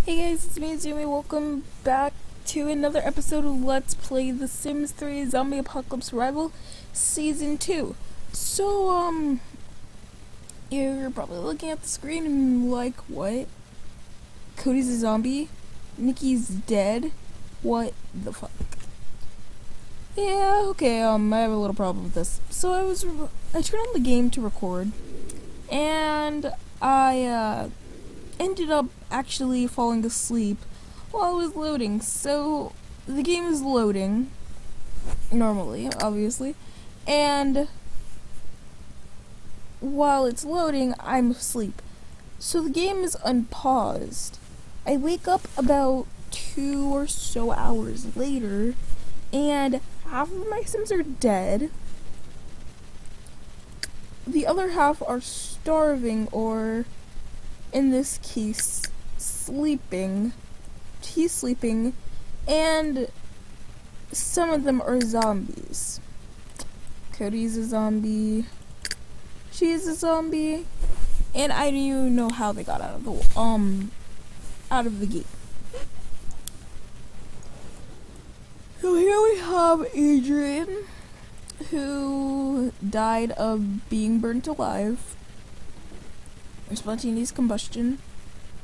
Hey guys, it's me, Zumi. Welcome back to another episode of Let's Play The Sims 3 Zombie Apocalypse Survival Season 2. So, you're probably looking at the screen and like, what? Cody's a zombie? Nikki's dead? What the fuck? Yeah, okay, I have a little problem with this. So I turned on the game to record, and I, ended up actually falling asleep while it was loading. So the game is loading normally, obviously, and while it's loading, I'm asleep. So the game is unpaused. I wake up about 2 or so hours later, and half of my Sims are dead. The other half are starving, or in this case, sleeping. He's sleeping, and some of them are zombies. Cody's a zombie. She's a zombie, and I don't even know how they got out of the gate. So here we have Adrian, who died of being burnt alive. Or spontaneous combustion.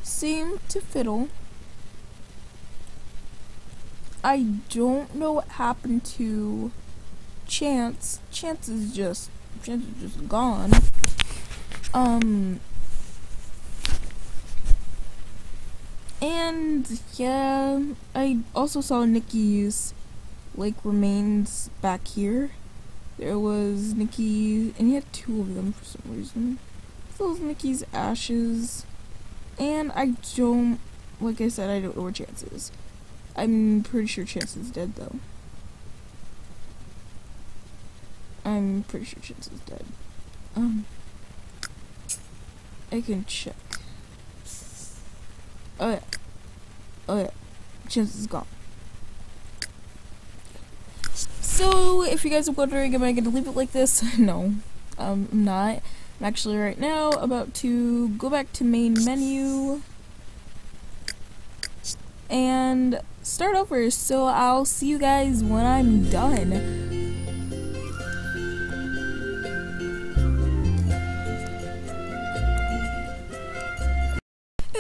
Seemed to fiddle. I don't know what happened to Chance. Chance is just gone. And yeah, I also saw Nikki's remains back here. There was Nikki, and he had 2 of them for some reason. Those Nikki's ashes, and I don't, like I said, I don't know where Chance is. I'm pretty sure Chance is dead, though. I'm pretty sure Chance is dead. I can check. Oh yeah, Chance is gone. So, if you guys are wondering, am I gonna leave it like this? No, I'm not. I'm actually right now about to go back to main menu and start over, so I'll see you guys when I'm done.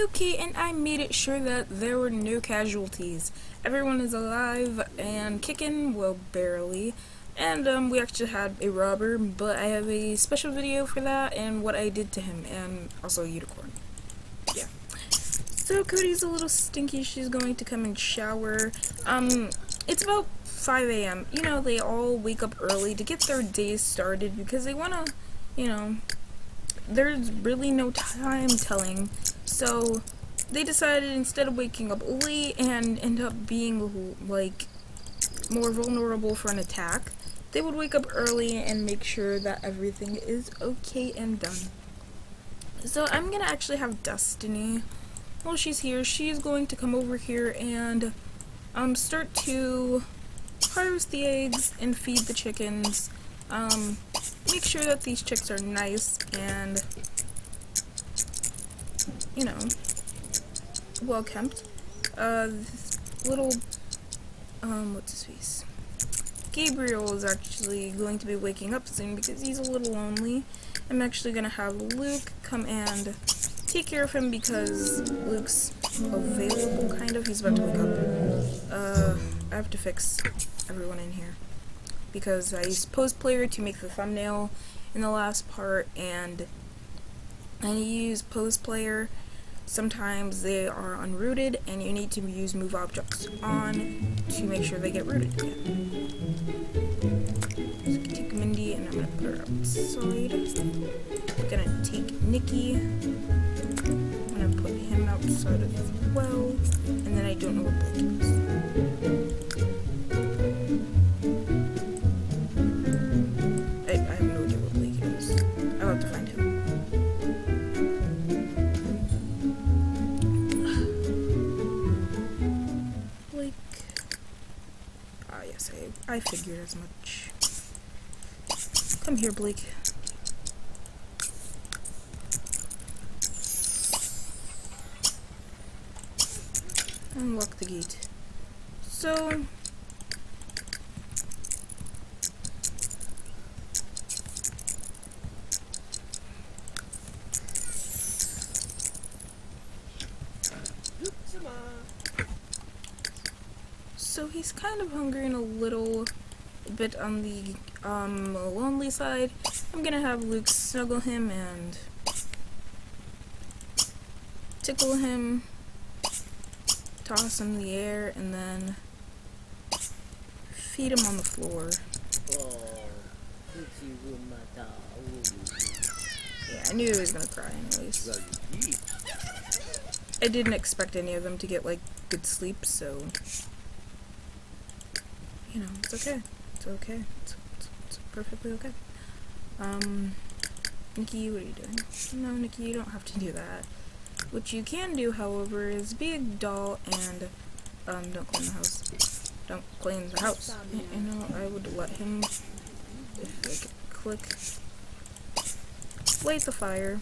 Okay, and I made it sure that there were no casualties. Everyone is alive and kicking, well, barely. And we actually had a robber, but I have a special video for that and what I did to him, and also a unicorn. Yeah. So Cody's a little stinky. She's going to come and shower. It's about 5 a.m. You know, they all wake up early to get their days started because they want to, you know, there's really no time telling. So they decided instead of waking up late and end up being, like, more vulnerable for an attack, they would wake up early and make sure that everything is okay and done. So I'm gonna actually have Destiny, while she's here, she's going to come over here and start to harvest the eggs and feed the chickens. Make sure that these chicks are nice and, you know, well kept. Little what's his face? Gabriel is actually going to be waking up soon because he's a little lonely. I'm actually going to have Luke come and take care of him because Luke's available, kind of. He's about to wake up. I have to fix everyone in here because I used pose player to make the thumbnail in the last part, and I use pose player. Sometimes they are unrooted, and you need to use move objects on to make sure they get rooted again. So take Mindy, and I'm gonna put her outside. I'm gonna take Nikki. I'm gonna put him outside as well, and then I don't know what Blake is. I have no idea what Blake is. I'll have to find him. I figured as much. Come here, Blake. Unlock the gate. So he's kind of hungry and a little bit on the lonely side. I'm gonna have Luke snuggle him and tickle him, toss him in the air, and then feed him on the floor. Yeah, I knew he was gonna cry anyways. I didn't expect any of them to get like good sleep, so you know, it's okay. It's okay. It's perfectly okay. Nikki, what are you doing? No, Nikki, you don't have to do that. What you can do, however, is be a doll and, don't clean the house. Don't clean the house. You know, I would let him, if I could click, light the fire.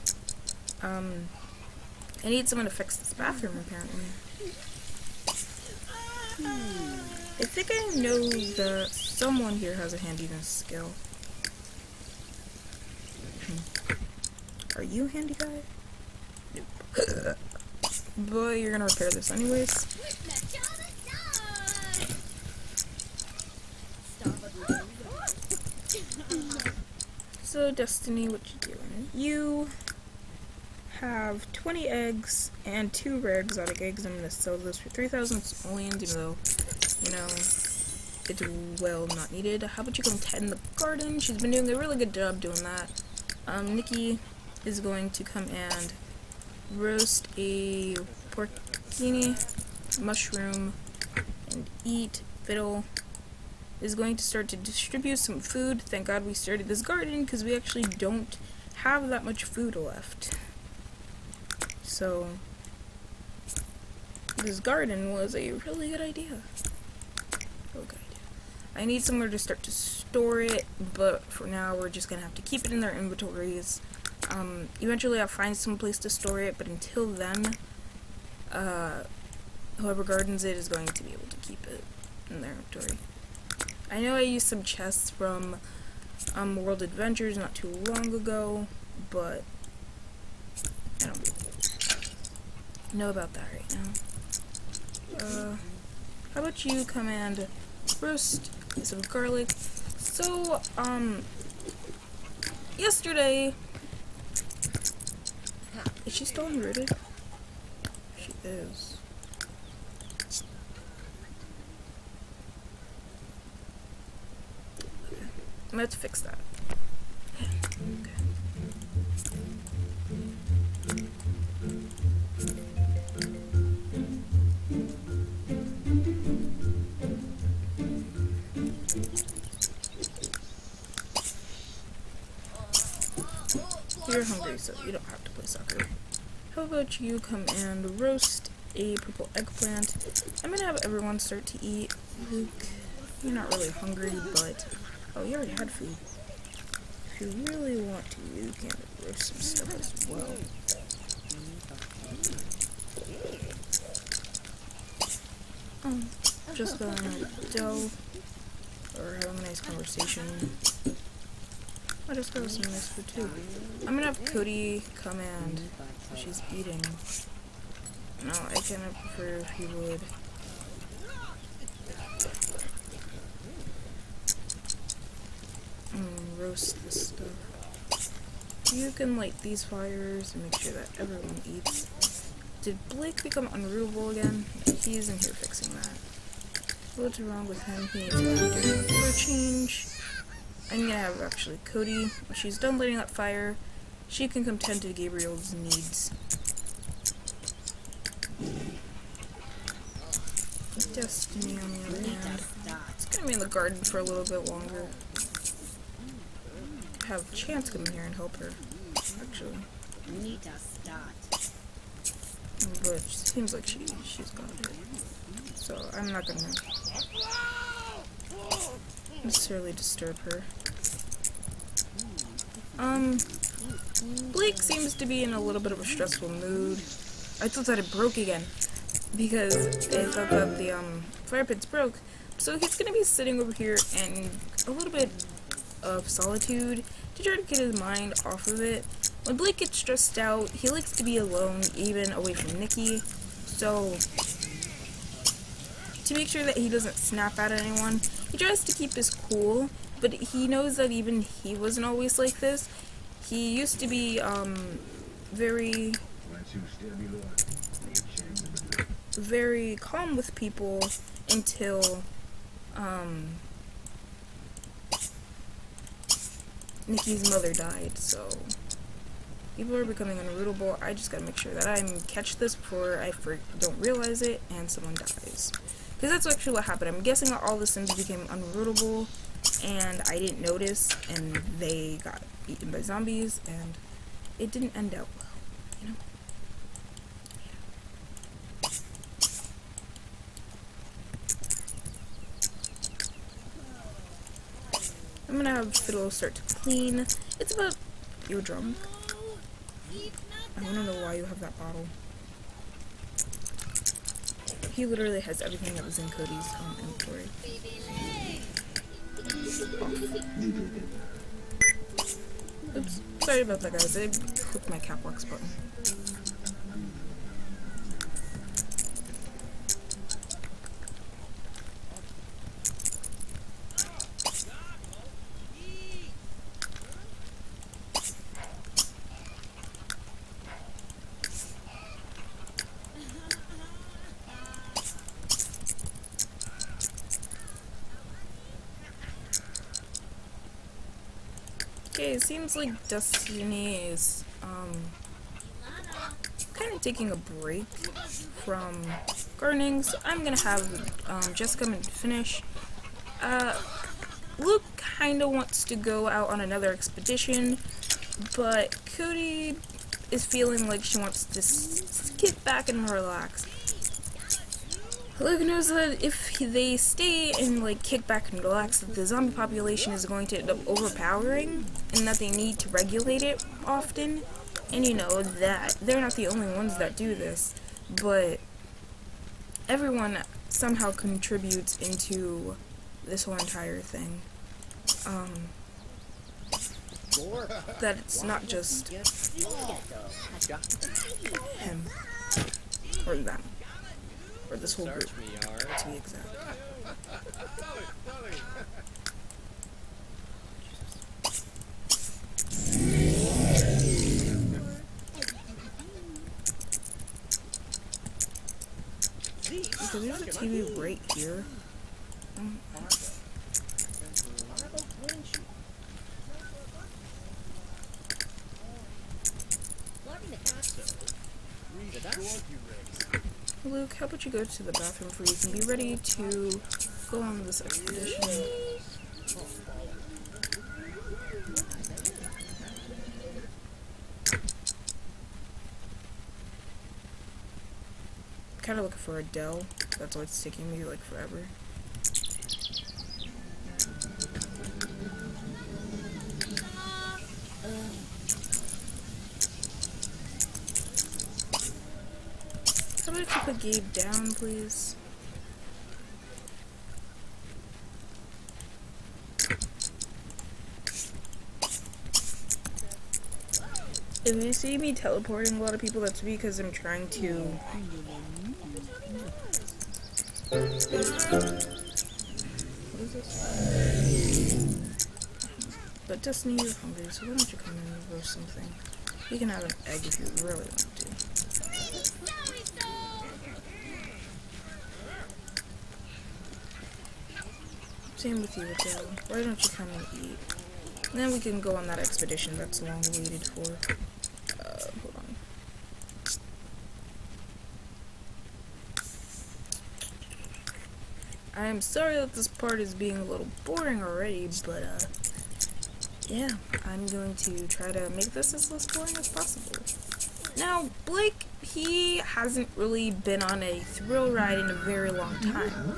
I need someone to fix this bathroom, apparently. I think I know that someone here has a handiness skill. Are you a handy guy? Nope. But you're gonna repair this anyways. So Destiny, what you doing? You have 20 eggs and 2 rare exotic eggs. I'm gonna sell those for 3,000 simoleons, even though, you know, it's well not needed. How about you come tend the garden? She's been doing a really good job doing that. Nikki is going to come and roast a porcini, mushroom, and eat. Fiddle is going to start to distribute some food. Thank God we started this garden, because we actually don't have that much food left. So this garden was a really good idea. Okay. I need somewhere to start to store it, but for now we're just gonna have to keep it in their inventories. Eventually I'll find some place to store it, but until then, whoever gardens it is going to be able to keep it in their inventory. I know I used some chests from World Adventures not too long ago, but I don't know about that right now. How about you come and roast some garlic? So, yesterday, is she still unrooted? She is. Okay. I'm gonna have to fix that. Okay. You're hungry, so you don't have to play soccer. How about you come and roast a purple eggplant? I'm gonna have everyone start to eat. Luke, you're not really hungry, but oh, you already had food. If you really want to, you can roast some stuff as well. Just gonna dough or having a nice conversation. I'll just go with some nice food too. I'm gonna have Cody come and she's eating. No, I kind of prefer if he would. Roast this stuff. You can light these fires and make sure that everyone eats. Did Blake become unrootable again? He's in here fixing that. What's wrong with him? He needs to do a color change. I'm gonna have actually Cody, when she's done lighting that fire, she can come tend to Gabriel's needs. Destiny, on the other hand, it's gonna be in the garden for a little bit longer. Have Chance come in here and help her, actually. But it seems like she's got it. So I'm not gonna necessarily disturb her. Blake seems to be in a little bit of a stressful mood. I thought that it broke again. because they thought that the fire pit's broke. So he's gonna be sitting over here in a little bit of solitude to try to get his mind off of it. When Blake gets stressed out, he likes to be alone, even away from Nikki. So to make sure that he doesn't snap at anyone, he tries to keep his cool, but he knows that even he wasn't always like this. He used to be very calm with people until Nikki's mother died. So people are becoming unrootable. I just gotta make sure that I catch this before I don't realize it and someone dies. Because that's actually what happened. I'm guessing that all the Sims became unrootable and I didn't notice, and they got eaten by zombies, and it didn't end out well, you know? I'm gonna have Fiddle start to clean. It's about... You're drunk? I wanna know why you have that bottle. He literally has everything that was in Cody's inventory. Oops, sorry about that, guys. I clicked my cap box button. Okay, it seems like Destiny is kind of taking a break from gardening, so I'm gonna have Jess come and finish. Luke kinda wants to go out on another expedition, but Cody is feeling like she wants to skip back and relax. Luke knows that if they stay and like kick back and relax, that the zombie population is going to end up overpowering, and that they need to regulate it often. And you know that they're not the only ones that do this, but everyone somehow contributes into this whole entire thing. That it's not just him or them. Or this whole group, to be exact. Because there's a TV right here. Luke, how about you go to the bathroom so you can be ready to go on this expedition? I'm kind of looking for Adele. That's why it's taking me like forever. Somebody could put Gabe down, please. If you see me teleporting a lot of people, that's because I'm trying to... What is this? But Destiny, you're hungry, so why don't you come in and roast something? You can have an egg if you really want to. Same with you, Adele. Why don't you come and eat? And then we can go on that expedition that's long waited for. Hold on. I'm sorry that this part is being a little boring already, but yeah, I'm going to try to make this as less boring as possible. Now, Blake, he hasn't really been on a thrill ride in a very long time.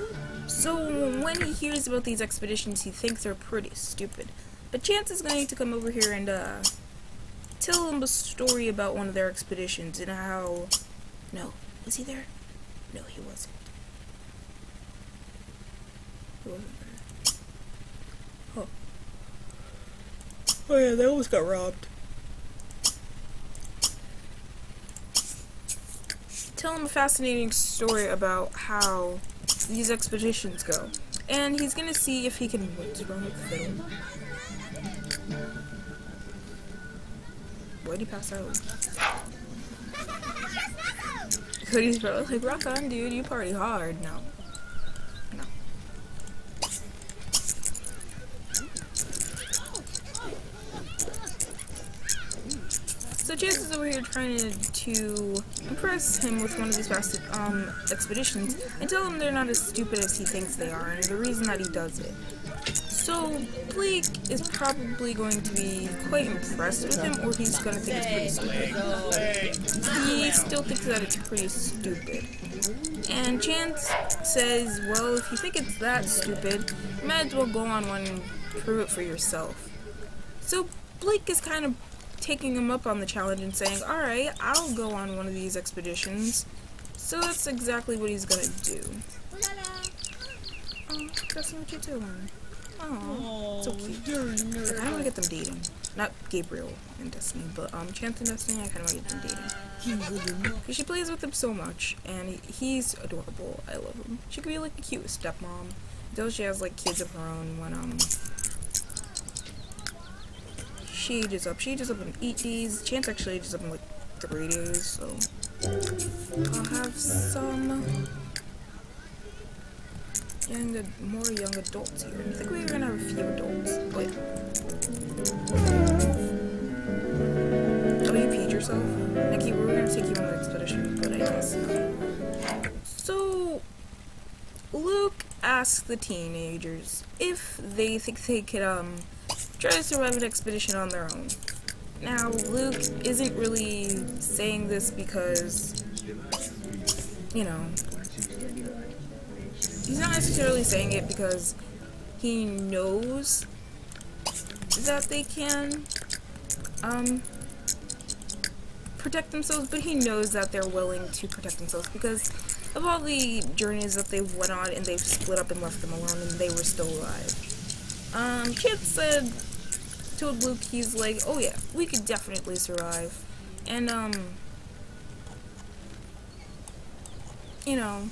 So when he hears about these expeditions, he thinks they're pretty stupid. But Chance is going to come over here and tell him a story about one of their expeditions and how... No, is he there? No, he wasn't. He wasn't there. Oh. Oh yeah, they almost got robbed. Tell him a fascinating story about how these expeditions go. And he's gonna see if he can... What's wrong with the fiddle? Why'd he pass out? Cody's probably like, rock on, dude, you party hard. No. No. So Chance is over here trying to impress him with one of these past expeditions and tell him they're not as stupid as he thinks they are, and the reason that he does it. So Blake is probably going to be quite impressed with him, or he's going to think it's pretty stupid. He still thinks that it's pretty stupid. And Chance says, well, if you think it's that stupid, you might as well go on one and prove it for yourself. So Blake is kind of taking him up on the challenge and saying, alright, I'll go on one of these expeditions. So that's exactly what he's gonna do. Oh, that's what you're doing. Oh, so cute. I kind of want to get them dating. Not Gabriel and Destiny, but Chance and Destiny, I kind of want to get them dating. Because she plays with him so much, and he's adorable. I love him. She could be like a cute stepmom. Though she has like kids of her own when she ages up. She ages up in 8 days. Chance actually ages up in like 3 days, so I'll have some more young adults here. I think we were gonna have a few adults. Oh yeah. Oh, you peed yourself? Nikki, we were gonna take you on the expedition, but I guess not. So, Luke asked the teenagers if they think they could, try to survive an expedition on their own. Now, Luke isn't really saying this because, you know, he's not necessarily saying it because he knows that they can, protect themselves, but he knows that they're willing to protect themselves because of all the journeys that they've went on and they've split up and left them alone and they were still alive. Chance told Luke, he's like, oh yeah, we could definitely survive. And, you know,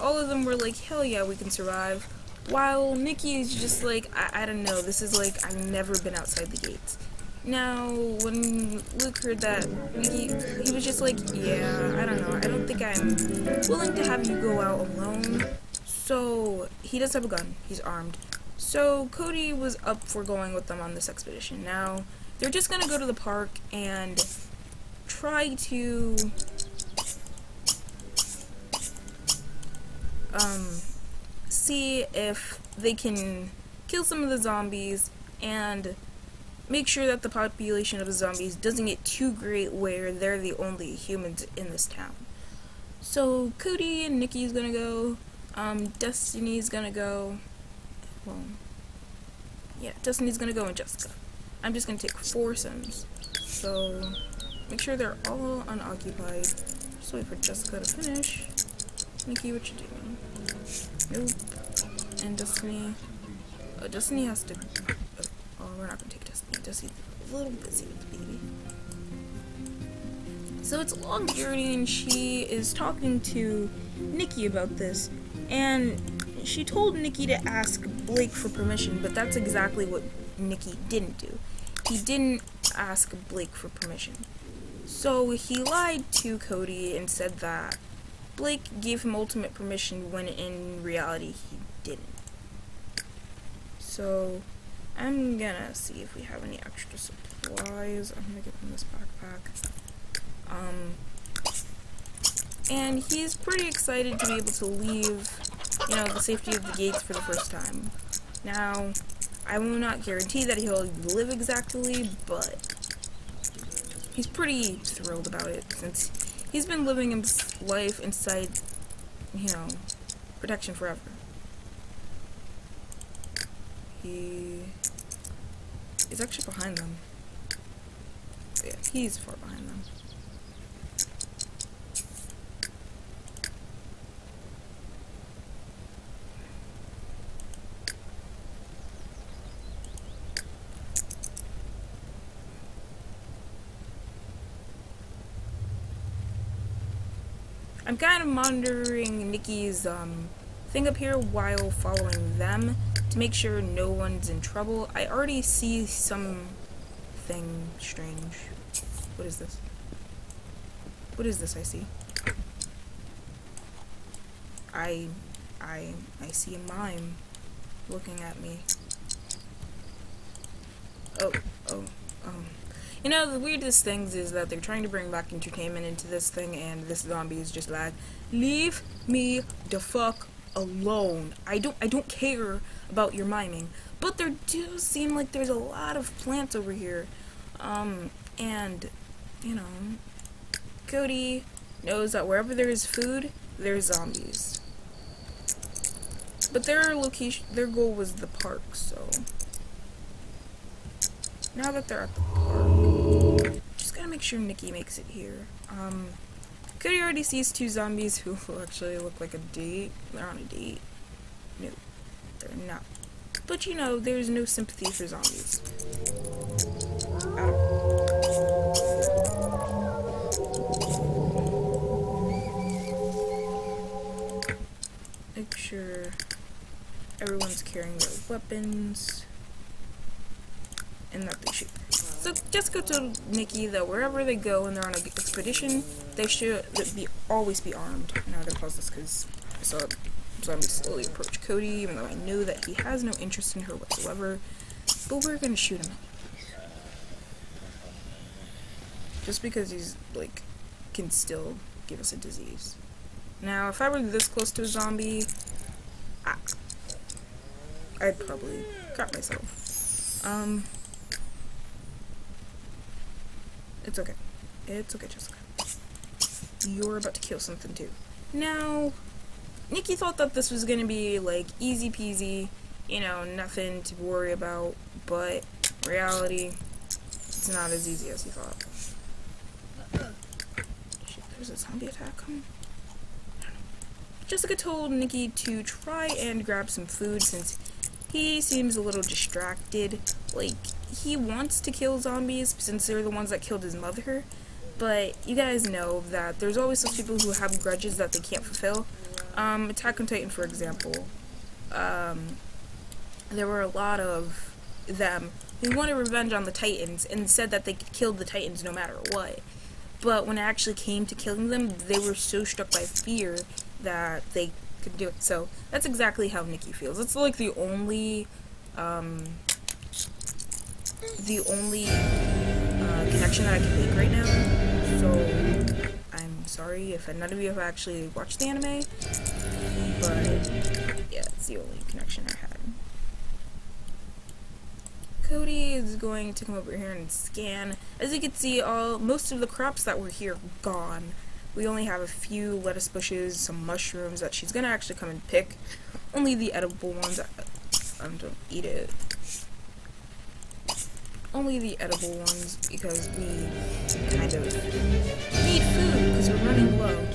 all of them were like, hell yeah, we can survive. While Nikki is just like, I don't know, this is like, I've never been outside the gates. Now, when Luke heard that, he was just like, yeah, I don't know, I don't think I'm willing to have you go out alone. So, he does have a gun, he's armed. So, Cody was up for going with them on this expedition. Now, they're just gonna go to the park and try to see if they can kill some of the zombies and make sure that the population of the zombies doesn't get too great where they're the only humans in this town. So Cody and Nikki's gonna go, Destiny's gonna go, well, yeah, Destiny's gonna go and Jessica. I'm just gonna take 4 Sims, so make sure they're all unoccupied. Just wait for Jessica to finish. Nikki, what you doing? Nope. And Destiny. Oh, Destiny has to. Oh, we're not gonna take Destiny. Destiny's a little busy with the baby. So it's a long journey, and she is talking to Nikki about this, and she told Nikki to ask Blake for permission, but that's exactly what Nikki didn't do. He didn't ask Blake for permission. So he lied to Cody and said that Blake gave him ultimate permission when in reality he didn't. So I'm gonna see if we have any extra supplies. I'm gonna give him this backpack. And he's pretty excited to be able to leave, you know, the safety of the gates for the first time. Now, I will not guarantee that he'll live exactly, but he's pretty thrilled about it since he's been living his life inside, you know, protection forever. He is actually behind them. Yeah, he's far behind them. I'm kind of monitoring Nikki's thing up here while following them to make sure no one's in trouble. I already see something strange. What is this? What is this I see? I see a mime looking at me. You know, the weirdest things is that they're trying to bring back entertainment into this thing, and this zombie is just like, leave me the fuck alone. I don't care about your miming. But there do seem like there's a lot of plants over here. And, you know, Cody knows that wherever there is food, there's zombies. But their goal was the park, so now that they're at the park, just gotta make sure Nikki makes it here. Cody already sees two zombies who actually look like a date. They're on a date. No, they're not. But you know, there's no sympathy for zombies. At all. Make sure everyone's carrying their weapons and that they shoot. So Jessica told Nikki that wherever they go and they're on an expedition, they should always be armed. And I'm gonna pause this because I saw zombie slowly approach Cody, even though I know that he has no interest in her whatsoever. But we're gonna shoot him. Just because he's, like, can still give us a disease. Now, if I were this close to a zombie, I'd probably crap myself. It's okay. It's okay, Jessica. You're about to kill something too. Now, Nikki thought that this was gonna be, like, easy peasy, you know, nothing to worry about, but in reality, it's not as easy as he thought. Shit, there's a zombie attack coming. Jessica told Nikki to try and grab some food since he seems a little distracted. Like, he wants to kill zombies since they're the ones that killed his mother, but you guys know that there's always some people who have grudges that they can't fulfill. Attack on Titan, for example, there were a lot of them who wanted revenge on the Titans and said that they could kill the Titans no matter what. But when it actually came to killing them, they were so struck by fear that they could do it. So that's exactly how Nikki feels. It's like the only connection that I can make right now. So I'm sorry if none of you have actually watched the anime, but yeah, it's the only connection I had. Cody is going to come over here and scan. As you can see, most of the crops that were here are gone. We only have a few lettuce bushes, some mushrooms that she's gonna actually come and pick. Only the edible ones. Don't eat it. Only the edible ones because we kind of need food because we're running low.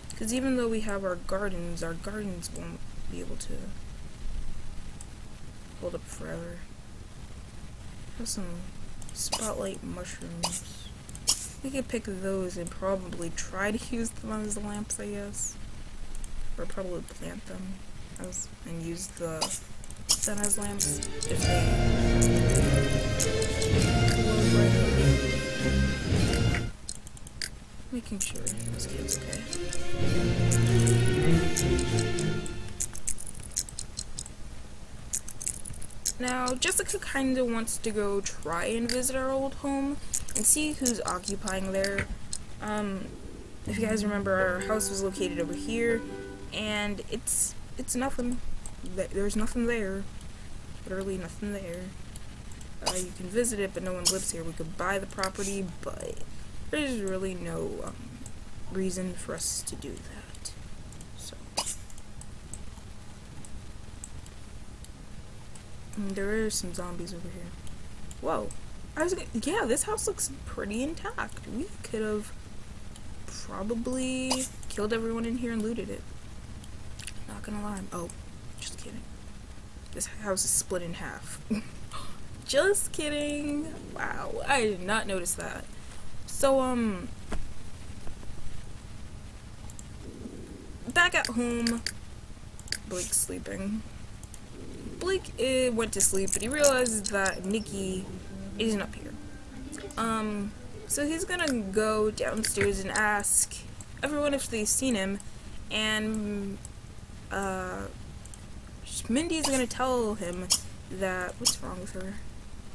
Because even though we have our gardens won't be able to hold up forever. Have some spotlight mushrooms. We could pick those and probably try to use them as lamps, I guess. Or probably plant them and use them as lamps if they glow bright enough. Making sure this kid's okay. Now, Jessica kinda wants to go try and visit our old home and see who's occupying there. If you guys remember, our house was located over here, and it's nothing. There's nothing there. Literally nothing there. You can visit it, but no one lives here. We could buy the property, but there's really no reason for us to do that. So there are some zombies over here. Whoa. Yeah, this house looks pretty intact. We could have probably killed everyone in here and looted it. Not gonna lie. Oh, just kidding. This house is split in half. Just kidding. Wow, I did not notice that. So, back at home, Blake's sleeping. Blake went to sleep, but he realizes that Nikki isn't up here. So he's gonna go downstairs and ask everyone if they've seen him, and, Mindy's gonna tell him that, what's wrong with her?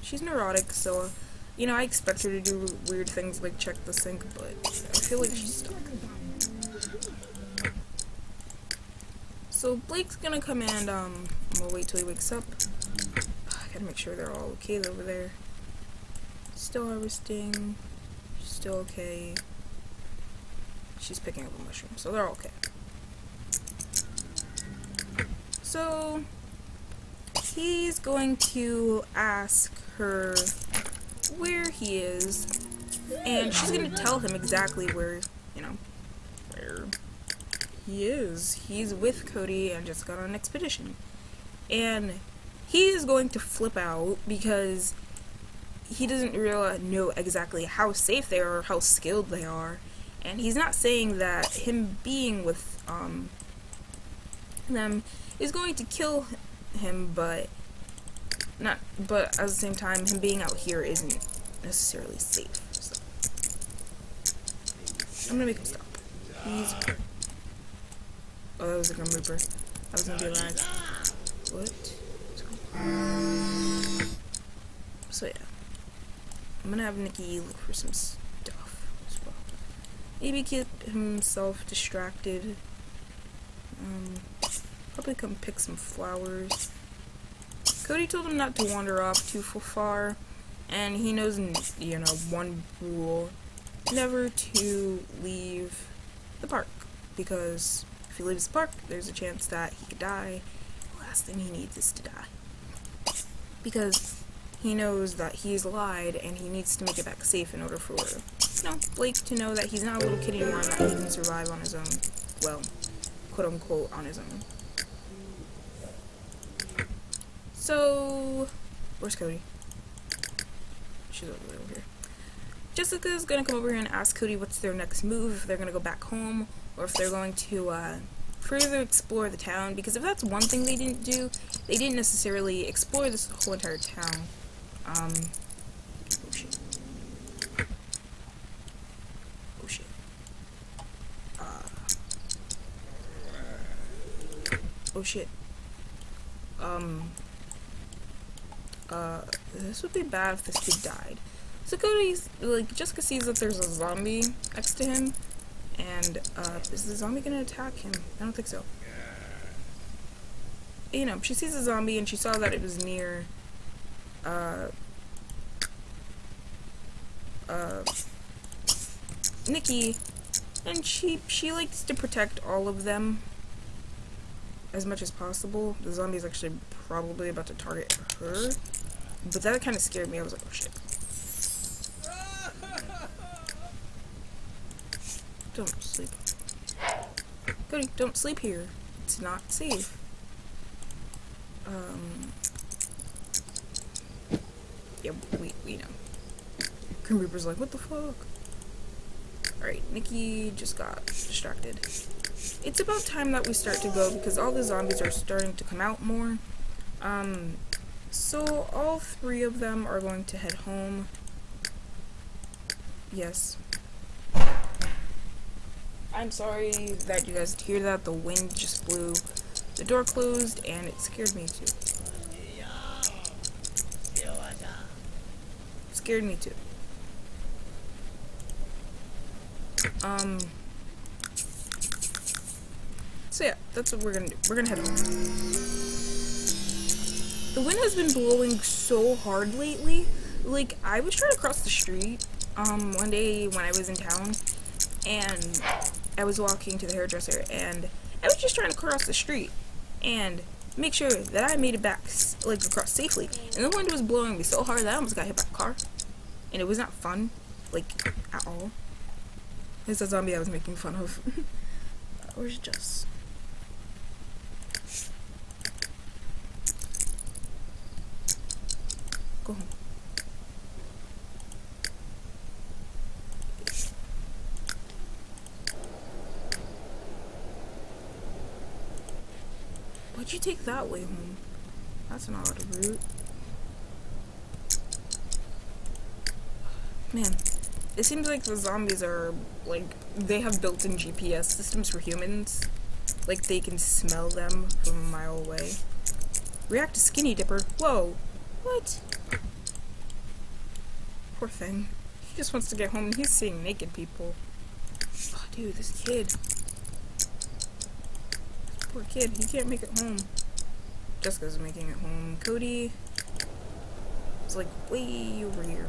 She's neurotic, so, you know, I expect her to do weird things like check the sink, but I feel like she's stuck. So Blake's gonna come and, we'll wait till he wakes up. I gotta make sure they're all okay over there. Still harvesting. She's still okay. She's picking up a mushroom, so they're all okay. So he's going to ask her where he is, and she's going to tell him exactly where, you know, where he is. He's with Cody and just got on an expedition. And he is going to flip out because he doesn't really know exactly how safe they are or how skilled they are. And he's not saying that him being with them is going to kill him, but at the same time, him being out here isn't necessarily safe. So I'm gonna make him stop. He's oh, that was a Grim Reaper. I was gonna be alive. What? So yeah, I'm gonna have Nikki look for some stuff as well. Maybe keep himself distracted. Probably come pick some flowers. Cody told him not to wander off too far, and he knows, you know, one rule: never to leave the park, because if he leaves the park, there's a chance that he could die. The last thing he needs is to die, because he knows that he's lied, and he needs to make it back safe in order for, you know, Blake to know that he's not a little kid anymore and that he can survive on his own. Well, quote-unquote, on his own. So, where's Cody? She's over here. Jessica's gonna come over here and ask Cody what's their next move, if they're gonna go back home, or if they're going to, further explore the town, because if that's one thing they didn't do, they didn't necessarily explore this whole entire town. Oh shit. Oh shit. Oh shit. This would be bad if this kid died. So Cody's, like, Jessica sees that there's a zombie next to him, and, is the zombie gonna attack him? I don't think so. You know, she sees a zombie and she saw that it was near, Nikki, and she likes to protect all of them as much as possible. The zombie's actually probably about to target her, but that kind of scared me. I was like, oh shit. Don't sleep. Cody, don't sleep here. It's not safe. Yeah, we know. Grim Reaper's like, what the fuck? Alright, Nikki just got distracted. It's about time that we start to go because all the zombies are starting to come out more. So all three of them are going to head home. Yes. I'm sorry that you guys hear that. The wind just blew the door closed and it scared me too. Scared me too. So yeah, that's what we're gonna do. We're gonna head home. The wind has been blowing so hard lately. Like, I was trying to cross the street, one day when I was in town, and I was walking to the hairdresser, and I was just trying to cross the street, and make sure that I made it back, like, across safely, and the wind was blowing me so hard that I almost got hit by a car, and it was not fun, like, at all. It's a zombie I was making fun of. Where's Jess? Go home. Why'd you take that way home? That's an odd route. Man, it seems like the zombies are, like, they have built-in GPS systems for humans. Like, they can smell them from a mile away. React to skinny dipper. Whoa. What? Poor thing. He just wants to get home and he's seeing naked people. Oh, dude, this kid. Poor kid, he can't make it home. Jessica's making it home. Cody is like way over here.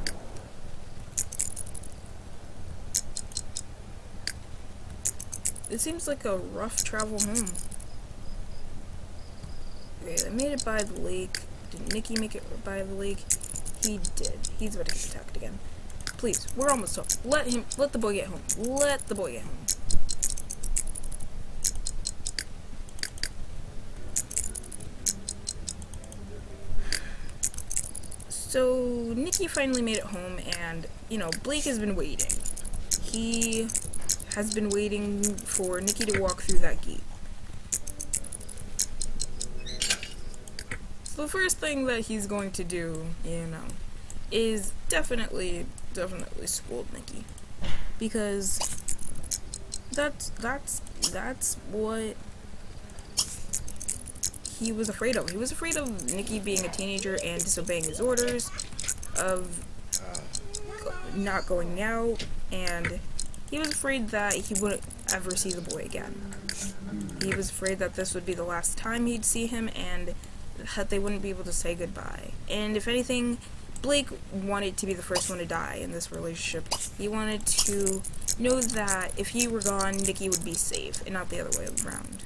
It seems like a rough travel home. Okay, they made it by the lake. Did Nikki make it by the lake? He did. He's about to get attacked again. Please, we're almost home. Let the boy get home. Let the boy get home. So, Nikki finally made it home, and, you know, Blake has been waiting. He has been waiting for Nikki to walk through that gate. So the first thing that he's going to do, you know, is definitely scold Nikki. Because that's what he was afraid of. He was afraid of Nikki being a teenager and disobeying his orders, of not going out, and he was afraid that he wouldn't ever see the boy again. He was afraid that this would be the last time he'd see him, and that they wouldn't be able to say goodbye. And if anything, Blake wanted to be the first one to die in this relationship. He wanted to know that if he were gone, Nikki would be safe, and not the other way around.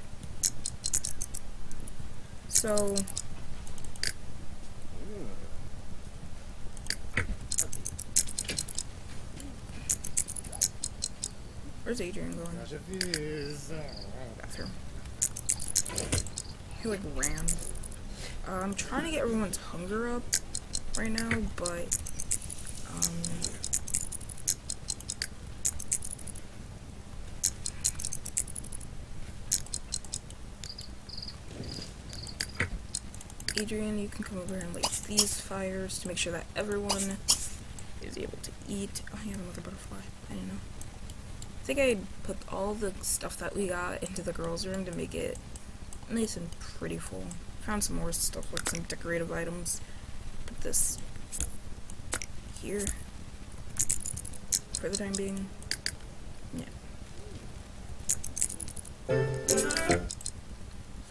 So, where's Adrian going? Bathroom. He like ran. I'm trying to get everyone's hunger up right now, but Adrian, you can come over here and light these fires to make sure that everyone is able to eat. Oh, I have another butterfly. I didn't know. I think I put all the stuff that we got into the girls' room to make it nice and pretty full. Found some more stuff, like some decorative items. Put this here for the time being. Yeah.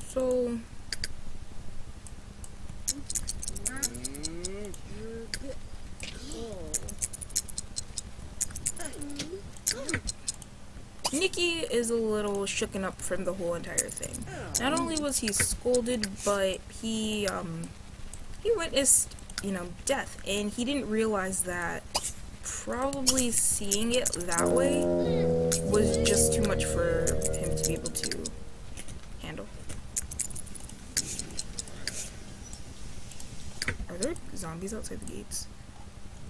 So Nikki is a little shooken up from the whole entire thing. Not only was he scolded, but he witnessed, you know, death, and he didn't realize that probably seeing it that way was just too much for him to be able to handle. Are there zombies outside the gates?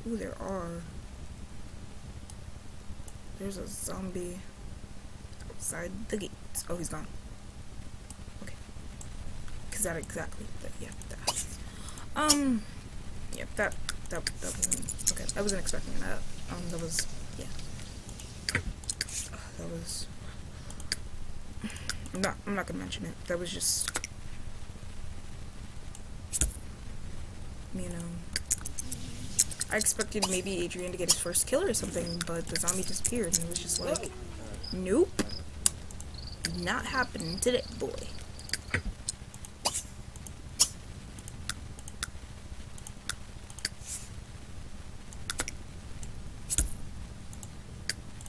Ooh, there are. There's a zombie outside the gates. Oh, he's gone. Okay. Cause that exactly. Yeah, that happens. Yeah, that wasn't okay. I wasn't expecting that. That was, yeah. That was. I'm not gonna mention it. That was just, you know. I expected maybe Adrian to get his first kill or something, but the zombie disappeared, and it was just like, nope, not happening today, boy.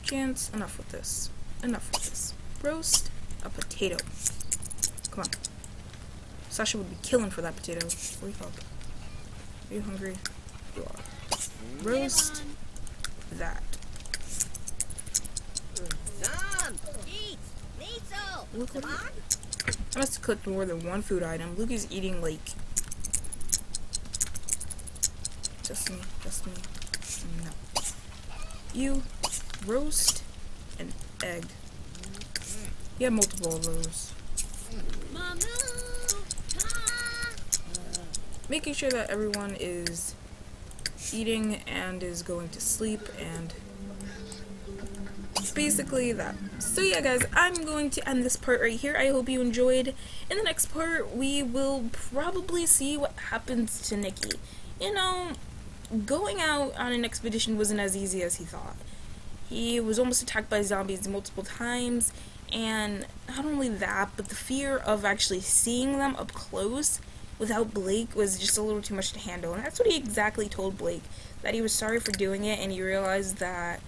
Chance, enough with this. Enough with this. Roast a potato. Come on. Sasha would be killing for that potato. Wake up. Are you hungry? You are. Roast that. Look what I must have cooked more than one food item. Luke is eating like Just me. No. You roast an egg. You have multiple of those. Making sure that everyone is eating and is going to sleep, and basically that. So yeah guys, I'm going to end this part right here. I hope you enjoyed. In the next part, we will probably see what happens to Nikki. You know, going out on an expedition wasn't as easy as he thought. He was almost attacked by zombies multiple times, and not only that, but the fear of actually seeing them up close without Blake was just a little too much to handle. And that's what he exactly told Blake, that he was sorry for doing it, and he realized that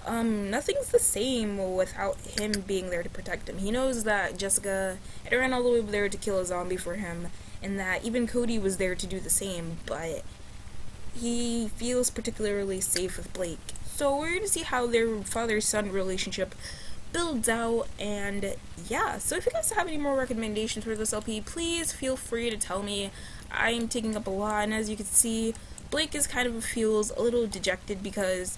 nothing's the same without him being there to protect him. He knows that Jessica had ran all the way over there to kill a zombie for him, and that even Cody was there to do the same, but he feels particularly safe with Blake. So we're going to see how their father-son relationship builds out, and yeah, so if you guys have any more recommendations for this LP, please feel free to tell me. I'm taking up a lot, and as you can see, Blake is feels a little dejected because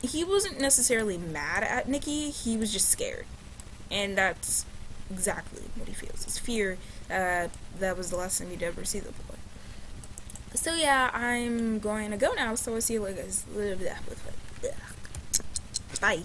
he wasn't necessarily mad at Nikki, he was just scared. And that's exactly what he feels. It's fear. That was the last time you'd ever see the boy. So yeah, I'm going to go now, so I'll see you guys. Bye.